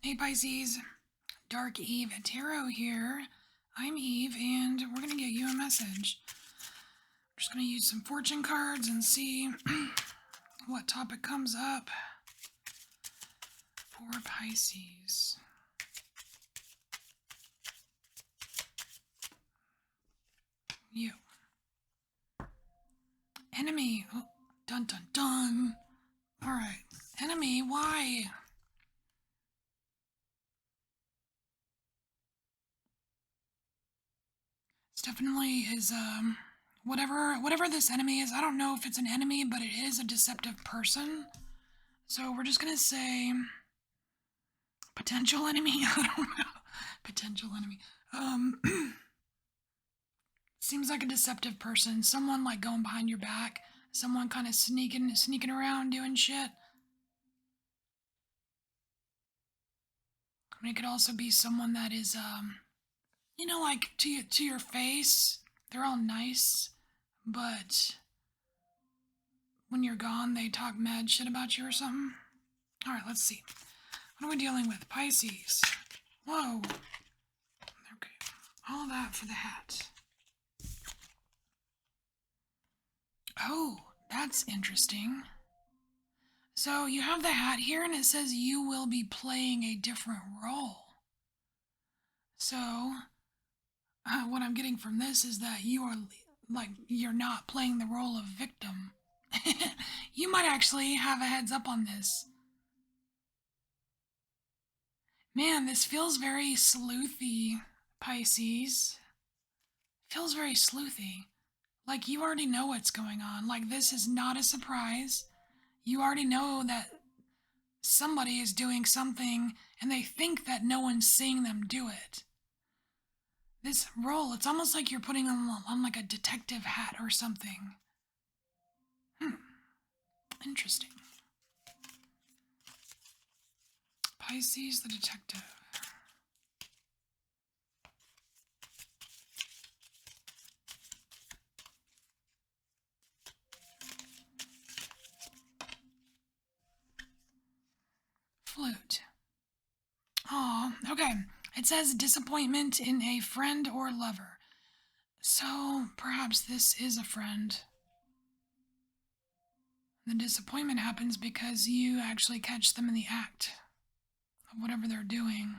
Hey Pisces, Dark Eve Tarot here. I'm Eve, and we're going to get you a message. I'm just going to use some fortune cards and see what topic comes up for Pisces. You. Enemy. Oh, dun dun dun. Alright. Enemy, why? It's definitely is, whatever this enemy is, I don't know if it's an enemy, but it is a deceptive person. So we're just going to say potential enemy. I don't know. Potential enemy. Seems like a deceptive person. Someone like going behind your back. Someone kind of sneaking around doing shit. And it could also be someone that is, like to your face, they're all nice, but when you're gone, they talk mad shit about you or something. All right, let's see. What are we dealing with? Pisces. Whoa. Okay. All that for the hat. Oh, that's interesting. So you have the hat here and it says you will be playing a different role. So what I'm getting from this is that you are you're not playing the role of victim. You might actually have a heads up on this. Man, this feels very sleuthy, Pisces. Feels very sleuthy. Like you already know what's going on. Like this is not a surprise. You already know that somebody is doing something and they think that no one's seeing them do it. This role, it's almost like you're putting on like a detective hat or something. Interesting. Pisces the detective. Flute. Aw, okay. It says disappointment in a friend or lover. So perhaps this is a friend. The disappointment happens because you actually catch them in the act of whatever they're doing.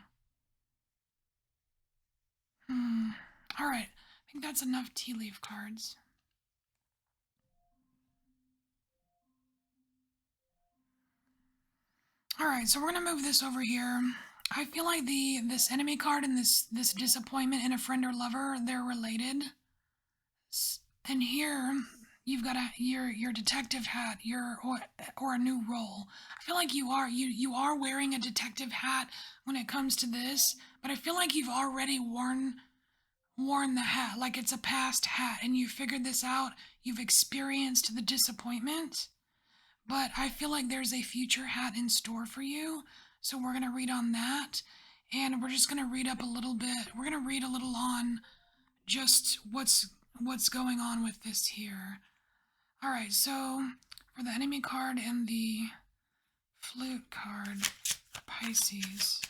Alright, I think that's enough tea leaf cards. Alright, so we're gonna move this over here. I feel like this enemy card and this disappointment in a friend or lover, they're related. And here you've got your detective hat, or a new role. I feel like you are wearing a detective hat when it comes to this, but I feel like you've already worn the hat, like it's a past hat, and you figured this out. You've experienced the disappointment, but I feel like there's a future hat in store for you. So we're gonna read on that, and we're just gonna read up a little bit. We're gonna read a little on just what's going on with this here. All right, so for the enemy card and the flute card, Pisces.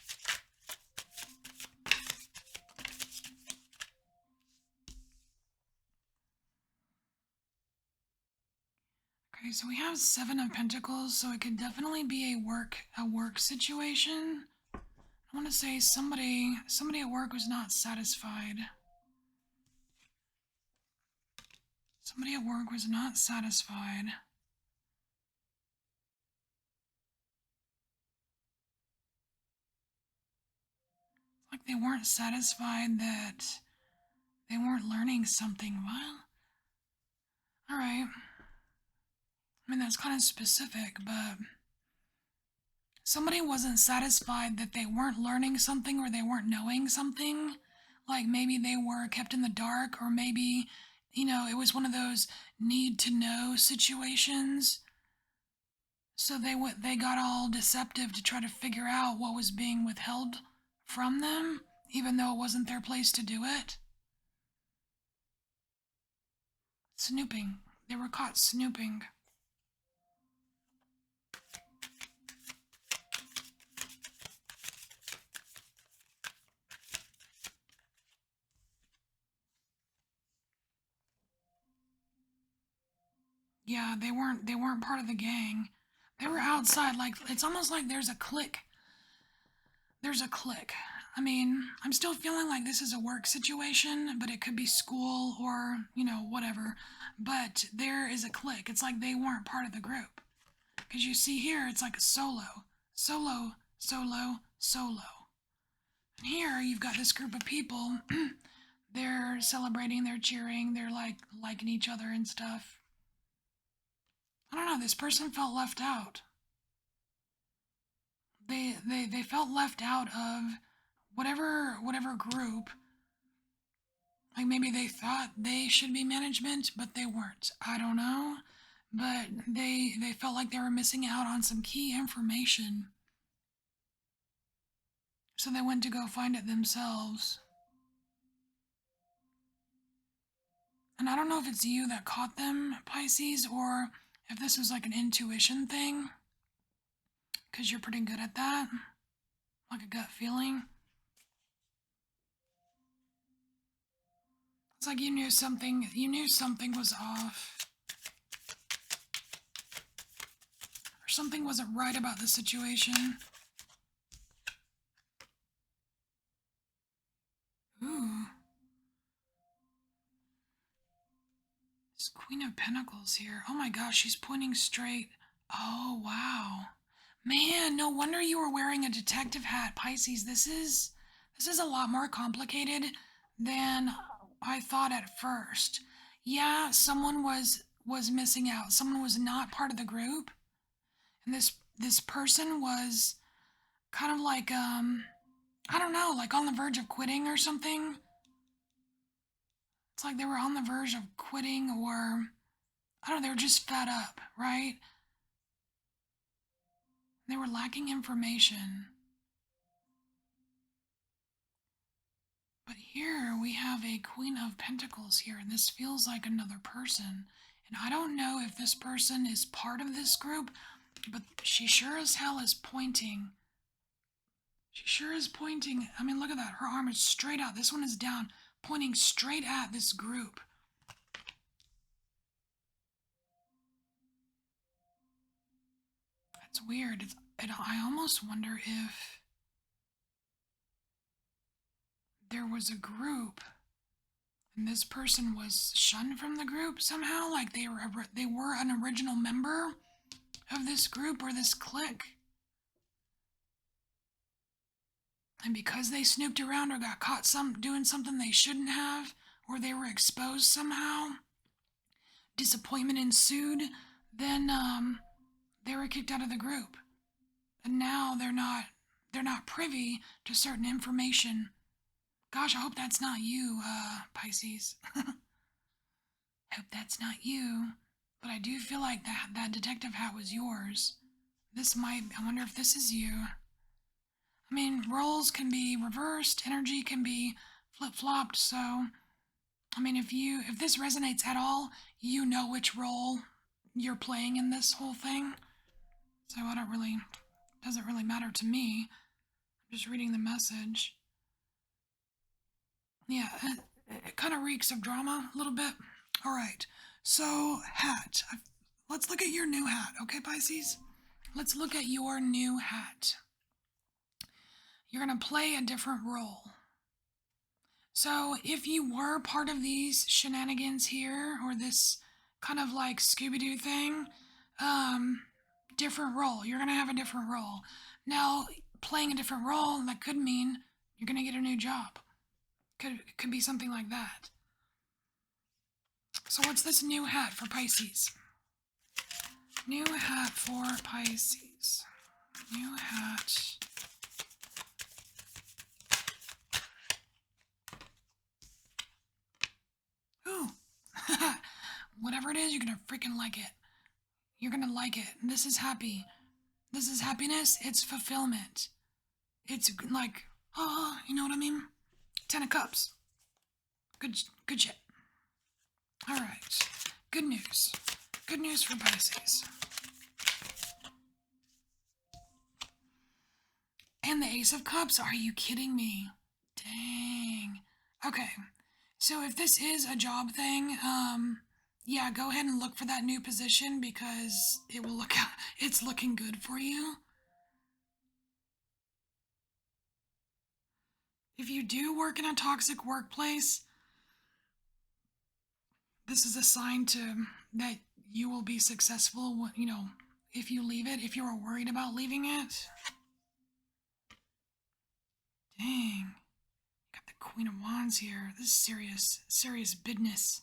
Okay, so we have Seven of Pentacles, so it could definitely be a work situation. I want to say somebody at work was not satisfied. Somebody at work was not satisfied. Like they weren't satisfied that they weren't learning something. Well, all right. I mean, that's kind of specific, but somebody wasn't satisfied that they weren't learning something or they weren't knowing something. Like maybe they were kept in the dark, or maybe, it was one of those need to know situations. So they got all deceptive to try to figure out what was being withheld from them, even though it wasn't their place to do it. Snooping. They were caught snooping. Yeah, they weren't part of the gang. They were outside. Like it's almost like there's a clique. There's a clique. I mean, I'm still feeling like this is a work situation, but it could be school or, whatever. But there is a clique. It's like they weren't part of the group. Because you see here, it's like a solo. Solo, solo, solo. And here you've got this group of people. They're celebrating, they're cheering, they're like liking each other and stuff. I don't know, this person felt left out. They felt left out of whatever group. Like maybe they thought they should be management, but they weren't. I don't know. But they felt like they were missing out on some key information. So they went to go find it themselves. And I don't know if it's you that caught them, Pisces, or if this was like an intuition thing. Because you're pretty good at that. Like a gut feeling. It's like you knew something was off. Or something wasn't right about the situation. Ooh. This Queen of Pentacles here. Oh my gosh, she's pointing straight. Oh, wow. Man, no wonder you were wearing a detective hat, Pisces. This is a lot more complicated than I thought at first. Yeah, someone was missing out. Someone was not part of the group. And this person was kind of like I don't know, like on the verge of quitting or something. It's like they were on the verge of quitting, or I don't know, they were just fed up, right? They were lacking information. But here we have a Queen of Pentacles here, and this feels like another person. And I don't know if this person is part of this group, but she sure as hell is pointing. She sure is pointing. I mean, look at that. Her arm is straight out. This one is down, pointing straight at this group. It's weird. I almost wonder if there was a group and this person was shunned from the group somehow, like they were an original member of this group or this clique. And because they snooped around or got caught doing something they shouldn't have, or they were exposed somehow, disappointment ensued, then they were kicked out of the group. And now they're not privy to certain information. Gosh, I hope that's not you, Pisces. Hope that's not you. But I do feel like that detective hat was yours. I wonder if this is you. I mean, roles can be reversed, energy can be flip-flopped, so I mean, if this resonates at all, you know which role you're playing in this whole thing. So doesn't really matter to me. I'm just reading the message. Yeah, it kind of reeks of drama a little bit. All right, so hat. Let's look at your new hat, okay, Pisces? Let's look at your new hat. You're going to play a different role. So if you were part of these shenanigans here, or this kind of like Scooby-Doo thing, different role. You're going to have a different role. Now, playing a different role, that could mean you're going to get a new job. Could be something like that. So what's this new hat for Pisces? New hat for Pisces. New hat. Ooh. Whatever it is, you're gonna freaking like it. You're gonna like it. This is happy. This is happiness. It's fulfillment. It's like, oh, you know what I mean? 10 of Cups. Good shit. All right. Good news. Good news for Pisces. And the Ace of Cups. Are you kidding me? Dang. Okay. So if this is a job thing, Yeah, go ahead and look for that new position because it will look it's looking good for you. If you do work in a toxic workplace, this is a sign to that you will be successful, if you leave it, if you are worried about leaving it. Dang. Got the Queen of Wands here. This is serious, serious business.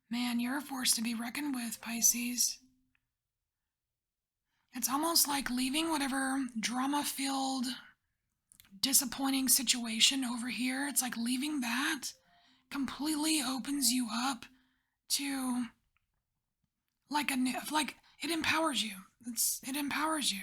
Man, you're a force to be reckoned with, Pisces. It's almost like leaving whatever drama filled, disappointing situation over here. It's like leaving that completely opens you up to like a new, like it empowers you. It empowers you.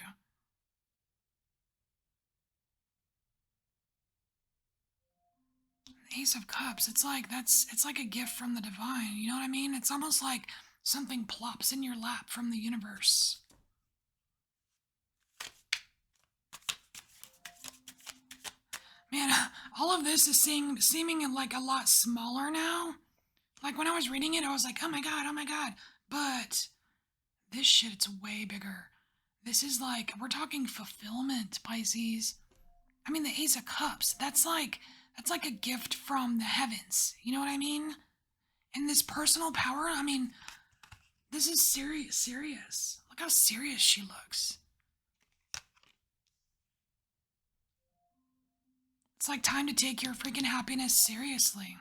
Ace of Cups. It's like a gift from the divine. You know what I mean? It's almost like something plops in your lap from the universe. Man, all of this is seeming like a lot smaller now. Like when I was reading it, I was like, oh my god, oh my god. But this shit, it's way bigger. This is like, we're talking fulfillment, Pisces. I mean, the Ace of Cups, that's like a gift from the heavens. You know what I mean? And this personal power, I mean, this is serious. Look how serious she looks. It's like time to take your freaking happiness seriously.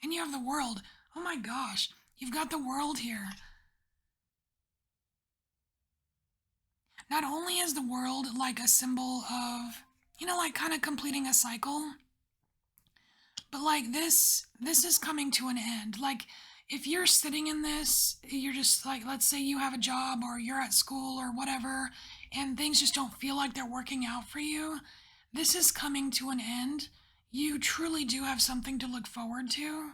And you have the world. Oh my gosh, you've got the world here. Not only is the world like a symbol of, like kind of completing a cycle, but like this is coming to an end. Like if you're sitting in this, you're just like, let's say you have a job or you're at school or whatever, and things just don't feel like they're working out for you. This is coming to an end. You truly do have something to look forward to.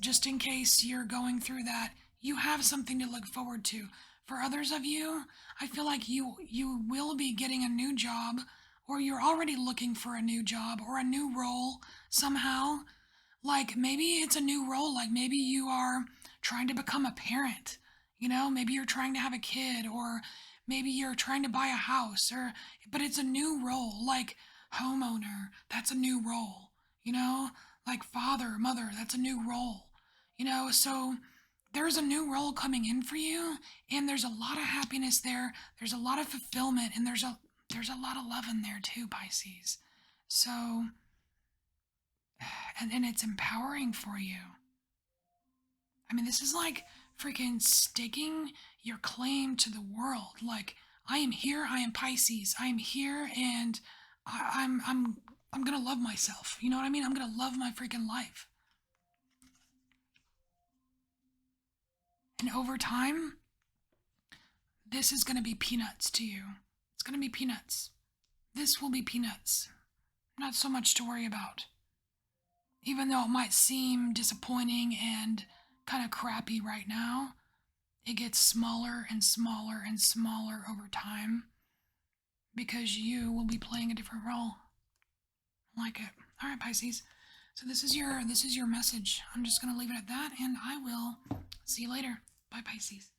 Just in case you're going through that, you have something to look forward to. For others of you, I feel like you will be getting a new job, or you're already looking for a new job or a new role somehow. Like maybe it's a new role, like maybe you are trying to become a parent, maybe you're trying to have a kid, or maybe you're trying to buy a house, but it's a new role, like homeowner, that's a new role, you know, like father, mother, that's a new role, so there's a new role coming in for you, and there's a lot of happiness there, there's a lot of fulfillment, and there's a lot of love in there too, Pisces. So and it's empowering for you. I mean, this is like freaking staking your claim to the world. Like, I am here, I am Pisces, I am here, and I'm gonna love myself. You know what I mean? I'm gonna love my freaking life. And over time, this is gonna be peanuts to you. It's gonna be peanuts. This will be peanuts. Not so much to worry about. Even though it might seem disappointing and kind of crappy right now, it gets smaller and smaller and smaller over time because you will be playing a different role. I like it. All right, Pisces. So this is your message. I'm just going to leave it at that, and I will see you later. Bye, Pisces.